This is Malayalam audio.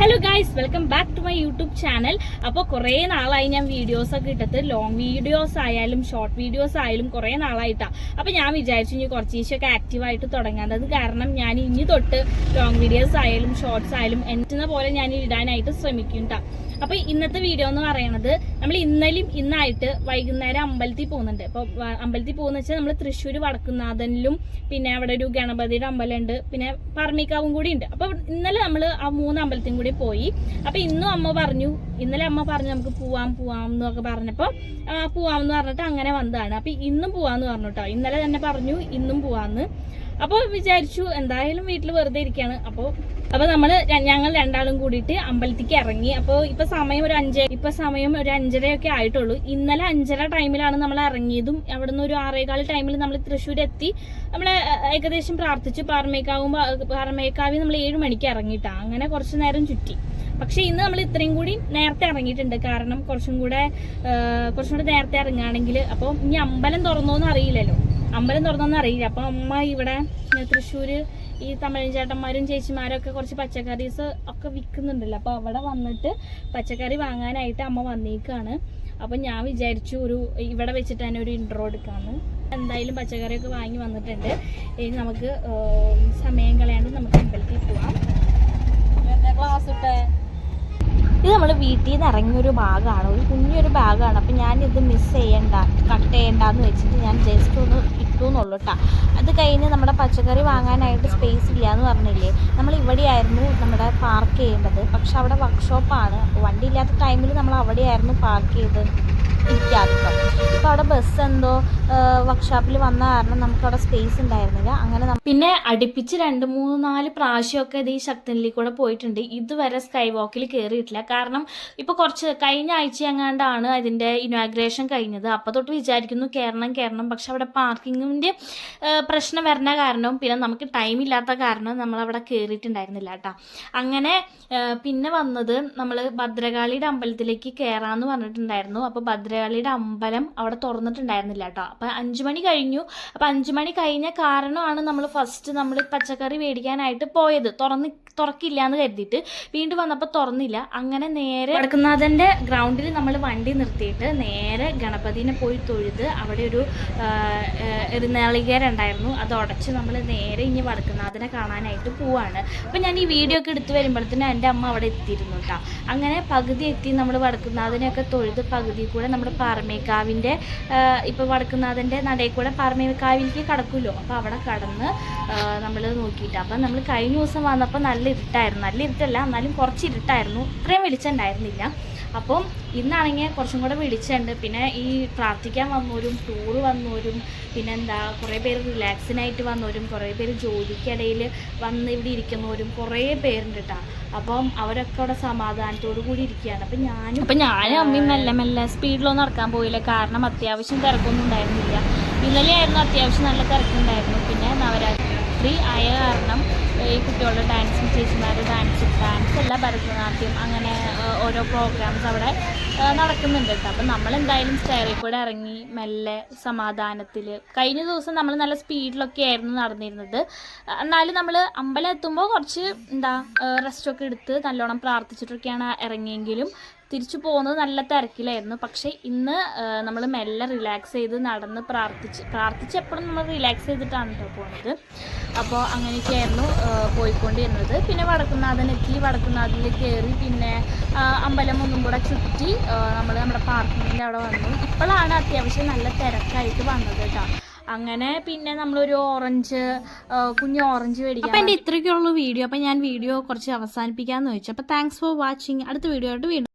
Hello guys, welcome back to my YouTube channel. അപ്പോൾ കുറേ നാളായി ഞാൻ വീഡിയോസൊക്കെ ഇട്ടത്, ലോങ് വീഡിയോസ് ആയാലും ഷോർട്ട് വീഡിയോസ് ആയാലും കുറേ നാളായിട്ടാണ്. അപ്പോൾ ഞാൻ വിചാരിച്ചു ഇനി കുറച്ച് ദിവസമൊക്കെ ആക്റ്റീവായിട്ട് തുടങ്ങാത്തത് കാരണം ഞാൻ ഇനി തൊട്ട് ലോങ് വീഡിയോസ് ആയാലും ഷോർട്സ് ആയാലും എത്തുന്ന പോലെ ഞാൻ ഇടാനായിട്ട് ശ്രമിക്കും കേട്ടോ. അപ്പോൾ ഇന്നത്തെ വീഡിയോ എന്ന് പറയുന്നത്, നമ്മൾ ഇന്നലെയും ഇന്നായിട്ട് വൈകുന്നേരം അമ്പലത്തിൽ പോകുന്നുണ്ട്. അപ്പോൾ അമ്പലത്തിൽ പോകുന്ന വെച്ചാൽ നമ്മൾ തൃശ്ശൂർ വടക്കുന്നാഥനിലും പിന്നെ അവിടെ ഒരു ഗണപതിയുടെ അമ്പലമുണ്ട്, പിന്നെ പറമ്മിക്കാവും കൂടി ഉണ്ട്. അപ്പോൾ ഇന്നലെ നമ്മൾ ആ 3 അമ്പലത്തിനും കൂടി പോയി. അപ്പോൾ ഇന്നും ഇന്നലെ അമ്മ പറഞ്ഞു നമുക്ക് പോവാം എന്നൊക്കെ പറഞ്ഞപ്പോൾ പോവാമെന്ന് പറഞ്ഞിട്ട് അങ്ങനെ വന്നതാണ്. അപ്പോൾ ഇന്നും പോവാന്ന് പറഞ്ഞു കേട്ടോ. ഇന്നലെ തന്നെ പറഞ്ഞു ഇന്നും പോവാന്ന്. അപ്പോൾ വിചാരിച്ചു എന്തായാലും വീട്ടിൽ വെറുതെ ഇരിക്കുകയാണ്. അപ്പോൾ ഞങ്ങൾ രണ്ടാളും കൂടിയിട്ട് അമ്പലത്തിലേക്ക് ഇറങ്ങി. അപ്പോൾ ഇപ്പൊ സമയം ഒരു 5:30 ആയിട്ടുള്ളൂ. ഇന്നലെ 5:30 ടൈമിലാണ് നമ്മൾ ഇറങ്ങിയതും അവിടെ നിന്ന് ഒരു 6:15 ടൈമിൽ നമ്മൾ തൃശ്ശൂർ എത്തി. നമ്മൾ ഏകദേശം പ്രാർത്ഥിച്ചു. പാറമേക്കാവിൽ നമ്മൾ 7 മണിക്ക് ഇറങ്ങിയിട്ടാ. അങ്ങനെ കുറച്ചു നേരം ചുറ്റി. പക്ഷെ ഇന്ന് നമ്മൾ ഇത്രയും കൂടി നേരത്തെ ഇറങ്ങിയിട്ടുണ്ട്. കാരണം കുറച്ചും കൂടെ നേരത്തെ ഇറങ്ങുകയാണെങ്കിൽ അപ്പോൾ ഇനി അമ്പലം തുറന്നോന്ന് അറിയില്ലല്ലോ. അപ്പൊ അമ്മ ഇവിടെ തൃശ്ശൂര് ഈ തമിഴ് ചേട്ടന്മാരും ചേച്ചിമാരും ഒക്കെ കുറച്ച് പച്ചക്കറീസ് ഒക്കെ വിൽക്കുന്നുണ്ടല്ലോ. അപ്പോൾ അവിടെ വന്നിട്ട് പച്ചക്കറി വാങ്ങാനായിട്ട് അമ്മ വന്നേക്കാണ്. അപ്പം ഞാൻ വിചാരിച്ചു ഇവിടെ വെച്ചിട്ട് തന്നെ ഒരു ഇൻട്രോ എടുക്കാമെന്ന്. എന്തായാലും പച്ചക്കറിയൊക്കെ വാങ്ങി വന്നിട്ടുണ്ട്. ഇനി നമുക്ക് സമയം കളയാണ്ട് നമുക്ക് അമ്പലത്തിൽ പോവാം. ക്ലാസ് ഇട്ടേ ഇത് നമ്മൾ വീട്ടിൽ നിന്ന് ഇറങ്ങിയൊരു ഭാഗമാണ്, ഒരു കുഞ്ഞൊരു ഭാഗമാണ്. അപ്പം ഞാനിത് കട്ട് ചെയ്യണ്ടെന്ന് വെച്ചിട്ട് ഞാൻ ജസ്റ്റ് ഒന്ന് ഇട്ടു എന്നുള്ളൂ കേട്ടോ. അത് കഴിഞ്ഞ് നമ്മുടെ പച്ചക്കറി വാങ്ങാനായിട്ട് സ്പേസ് ഇല്ല എന്ന് പറഞ്ഞില്ലേ, നമ്മൾ ഇവിടെയായിരുന്നു നമ്മുടെ പാർക്ക് ചെയ്യേണ്ടത്. പക്ഷെ അവിടെ വർക്ക്ഷോപ്പാണ്. അപ്പോൾ വണ്ടി ഇല്ലാത്ത ടൈമിൽ നമ്മൾ അവിടെയായിരുന്നു പാർക്ക് ചെയ്ത് ഇരിക്കാതിപ്പം. ഇപ്പം അവിടെ ബസ് എന്തോ വർക്ക്ഷോപ്പിൽ വന്ന കാരണം നമുക്ക് അവിടെ സ്പേസ് ഉണ്ടായിരുന്നില്ല. അങ്ങനെ പിന്നെ അടുപ്പിച്ച് 2-3-4 പ്രാവശ്യമൊക്കെ ഇത് ഈ ശക്തനിലേക്ക് കൂടെ പോയിട്ടുണ്ട്. ഇതുവരെ സ്കൈ വാക്കിൽ കയറിയിട്ടില്ല. കാരണം ഇപ്പോൾ കഴിഞ്ഞ ആഴ്ച എങ്ങാണ്ടാണ് അതിൻ്റെ ഇനാഗ്രേഷൻ കഴിഞ്ഞത്. അപ്പോൾ തൊട്ട് വിചാരിക്കുന്നു കയറണം. പക്ഷെ അവിടെ പാർക്കിങ്ങിൻ്റെ പ്രശ്നം വരുന്ന കാരണം പിന്നെ നമുക്ക് ടൈം ഇല്ലാത്ത കാരണം നമ്മളവിടെ കയറിയിട്ടുണ്ടായിരുന്നില്ല കേട്ടോ. അങ്ങനെ പിന്നെ വന്നത് നമ്മൾ ഭദ്രകാളിയുടെ അമ്പലത്തിലേക്ക് കയറാമെന്ന് പറഞ്ഞിട്ടുണ്ടായിരുന്നു. അപ്പോൾ ഭദ്രകാളിയുടെ അമ്പലം അവിടെ തുറന്നിട്ടുണ്ടായിരുന്നില്ല കേട്ടോ. അപ്പോൾ 5 മണി കഴിഞ്ഞു. അപ്പോൾ 5 മണി കഴിഞ്ഞ കാരണമാണ് നമ്മൾ പച്ചക്കറി മേടിക്കാനായിട്ട് പോയത്. തുറക്കില്ല എന്ന് കരുതിയിട്ട് വീണ്ടും വന്നപ്പോൾ തുറന്നില്ല. അങ്ങനെ നേരെ വടക്കുന്നാഥൻ്റെ ഗ്രൗണ്ടിൽ നമ്മൾ വണ്ടി നിർത്തിയിട്ട് നേരെ ഗണപതിനെ പോയി തൊഴുത് അവിടെ ഒരു എരുന്നാളികേരം ഉണ്ടായിരുന്നു, അത് ഉടച്ച് നമ്മൾ നേരെ ഇനി വടക്കുന്നാഥനെ കാണാനായിട്ട് പോവാണ്. അപ്പം ഞാൻ ഈ വീഡിയോ ഒക്കെ എടുത്ത് വരുമ്പോഴത്തേനും എൻ്റെ അമ്മ അവിടെ എത്തിയിരുന്നു കേട്ടോ. അങ്ങനെ പകുതി എത്തി നമ്മൾ വടക്കുന്നാഥനെയൊക്കെ തൊഴുത് പകുതി കൂടെ നമ്മുടെ പാറമേക്കാവിൻ്റെ ഇപ്പോൾ വടക്കുന്നാഥൻ്റെ നടയിൽ കൂടെ പാറമേക്കാവിലേക്ക് കടക്കുമല്ലോ. അപ്പോൾ അവിടെ കടന്ന് നമ്മൾ നോക്കിയിട്ട് അപ്പം നമ്മൾ കഴിഞ്ഞ ദിവസം വന്നപ്പോൾ നല്ല ഇരുട്ടല്ല, എന്നാലും കുറച്ച് ഇരുട്ടായിരുന്നു, ഇത്രയും വെളിച്ചമുണ്ടായിരുന്നില്ല. അപ്പം ഇന്നാണെങ്കിൽ കുറച്ചും കൂടെ വെളിച്ചമുണ്ട്. പിന്നെ ഈ പ്രാർത്ഥിക്കാൻ വന്നവരും ടൂറ് വന്നവരും പിന്നെ കുറേ പേര് റിലാക്സിനായിട്ട് വന്നവരും കുറേ പേര് ജോലിക്കിടയിൽ വന്ന് ഇവിടെ ഇരിക്കുന്നവരും കുറേ പേരുണ്ട് കേട്ടോ. അപ്പം അവരൊക്കെ അവിടെ സമാധാനത്തോടു കൂടി ഇരിക്കുകയാണ്. അപ്പം ഞാനും അമ്മയും മെല്ലെ സ്പീഡിലൊന്നും നടക്കാൻ പോയില്ല. കാരണം അത്യാവശ്യം തിരക്കൊന്നും ഉണ്ടായിരുന്നില്ല. ഇന്നലെ ആയിരുന്നു അത്യാവശ്യം നല്ല തിരക്കുണ്ടായിരുന്നു. പിന്നെ നവരാത്രി ആയ കാരണം ഈ കുട്ടികളുടെ ഡാൻസും ചേച്ചിമാരുടെ ഡാൻസ് അല്ല ഭരതനാട്യം അങ്ങനെ ഓരോ പ്രോഗ്രാംസ് അവിടെ നടക്കുന്നുണ്ട് കേട്ടോ. അപ്പം നമ്മളെന്തായാലും സ്റ്റെയറിൽ കൂടെ ഇറങ്ങി മെല്ലെ സമാധാനത്തിൽ. കഴിഞ്ഞ ദിവസം നമ്മൾ നല്ല സ്പീഡിലൊക്കെ ആയിരുന്നു നടന്നിരുന്നത്. എന്നാലും നമ്മൾ അമ്പലം എത്തുമ്പോൾ കുറച്ച് റെസ്റ്റൊക്കെ എടുത്ത് നല്ലോണം പ്രാർത്ഥിച്ചിട്ടൊക്കെയാണ് ഇറങ്ങിയെങ്കിലും തിരിച്ചു പോകുന്നത് നല്ല തിരക്കിലായിരുന്നു. പക്ഷേ ഇന്ന് നമ്മൾ മെല്ലെ റിലാക്സ് ചെയ്ത് നടന്ന് പ്രാർത്ഥിച്ച് എപ്പോഴും നമ്മൾ റിലാക്സ് ചെയ്തിട്ടാണ് കേട്ടോ പോകുന്നത്. അപ്പോൾ അങ്ങനെയൊക്കെയായിരുന്നു പോയിക്കൊണ്ടിരുന്നത്. പിന്നെ വടക്കുന്നാഥിൽ കയറി പിന്നെ അമ്പലം ഒന്നും കൂടെ ചുറ്റി നമ്മുടെ പാർക്കിങ്ങിൻ്റെ അവിടെ വന്നു. ഇപ്പോഴാണ് അത്യാവശ്യം നല്ല തിരക്കായിട്ട് വന്നത് കേട്ടോ. അങ്ങനെ പിന്നെ നമ്മളൊരു കുഞ്ഞു ഓറഞ്ച് മേടിക്കാം. അപ്പം എൻ്റെ ഇത്രയൊക്കെയുള്ള വീഡിയോ. അപ്പം ഞാൻ വീഡിയോ കുറച്ച് അവസാനിപ്പിക്കാമെന്ന് വെച്ചു. അപ്പോൾ താങ്ക്സ് ഫോർ വാച്ചിങ്. അടുത്ത വീഡിയോ ആയിട്ട് വീണ്ടും